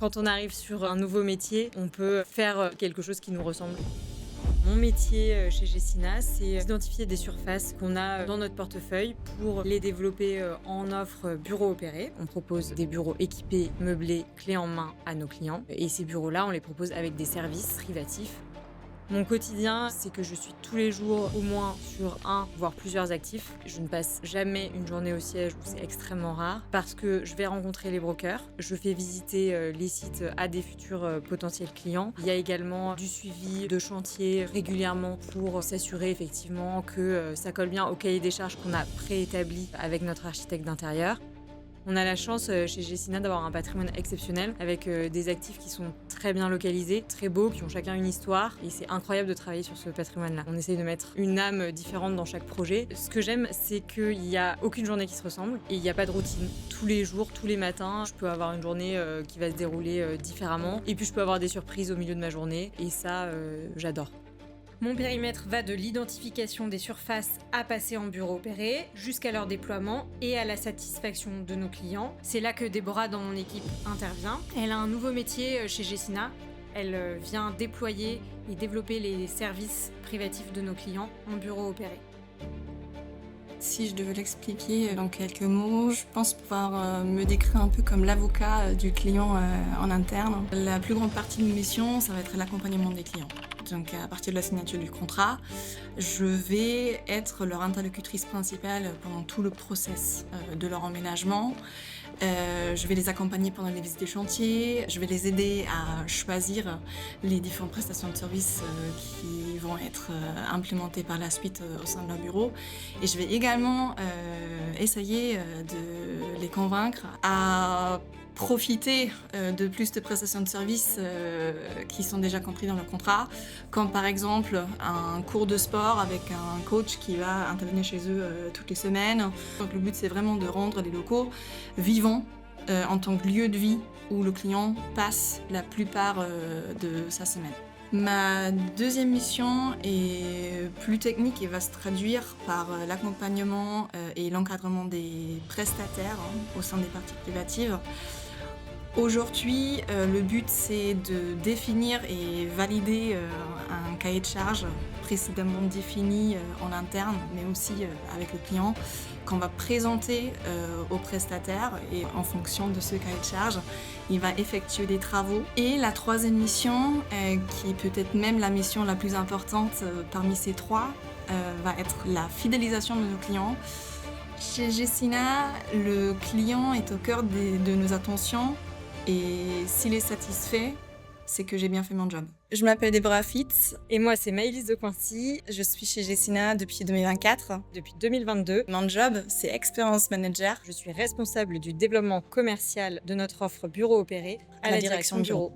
Quand on arrive sur un nouveau métier, on peut faire quelque chose qui nous ressemble. Mon métier chez Gecina, c'est d'identifier des surfaces qu'on a dans notre portefeuille pour les développer en offre bureau opéré. On propose des bureaux équipés, meublés, clés en main à nos clients. Et ces bureaux-là, on les propose avec des services privatifs. Mon quotidien, c'est que je suis tous les jours au moins sur un, voire plusieurs actifs. Je ne passe jamais une journée au siège, c'est extrêmement rare, parce que je vais rencontrer les brokers, je fais visiter les sites à des futurs potentiels clients. Il y a également du suivi de chantier régulièrement pour s'assurer effectivement que ça colle bien au cahier des charges qu'on a préétabli avec notre architecte d'intérieur. On a la chance chez Gecina d'avoir un patrimoine exceptionnel avec des actifs qui sont très bien localisés, très beaux, qui ont chacun une histoire. Et c'est incroyable de travailler sur ce patrimoine-là. On essaye de mettre une âme différente dans chaque projet. Ce que j'aime, c'est qu'il n'y a aucune journée qui se ressemble et il n'y a pas de routine. Tous les jours, tous les matins, je peux avoir une journée qui va se dérouler différemment. Et puis je peux avoir des surprises au milieu de ma journée. Et ça, j'adore. Mon périmètre va de l'identification des surfaces à passer en bureau opéré, jusqu'à leur déploiement et à la satisfaction de nos clients. C'est là que Déborah, dans mon équipe, intervient. Elle a un nouveau métier chez Gecina. Elle vient déployer et développer les services privatifs de nos clients en bureau opéré. Si je devais l'expliquer dans quelques mots, je pense pouvoir me décrire un peu comme l'avocat du client en interne. La plus grande partie de mes missions, ça va être l'accompagnement des clients. Donc à partir de la signature du contrat, je vais être leur interlocutrice principale pendant tout le process de leur emménagement. Je vais les accompagner pendant les visites des chantiers, je vais les aider à choisir les différentes prestations de services qui vont être implémentées par la suite au sein de leur bureau. Et je vais également essayer de les convaincre à profiter de plus de prestations de services qui sont déjà compris dans le contrat, comme par exemple un cours de sport avec un coach qui va intervenir chez eux toutes les semaines. Donc le but, c'est vraiment de rendre les locaux vivants en tant que lieu de vie où le client passe la plupart de sa semaine. Ma deuxième mission est plus technique et va se traduire par l'accompagnement et l'encadrement des prestataires au sein des parties privatives. Aujourd'hui, le but, c'est de définir et valider un cahier de charges précédemment défini en interne, mais aussi avec le client, qu'on va présenter au prestataire. Et en fonction de ce cahier de charges, il va effectuer des travaux. Et la troisième mission, qui est peut-être même la mission la plus importante parmi ces trois, va être la fidélisation de nos clients. Chez Gecina, le client est au cœur de nos attentions. Et s'il est satisfait, c'est que j'ai bien fait mon job. Je m'appelle Déborah Fitz. Et moi, c'est Maëlys de Coincy. Je suis chez Gecina depuis 2024. Depuis 2022, Mon job, c'est Experience Manager je suis responsable du développement commercial de notre offre bureau opéré à la direction bureau.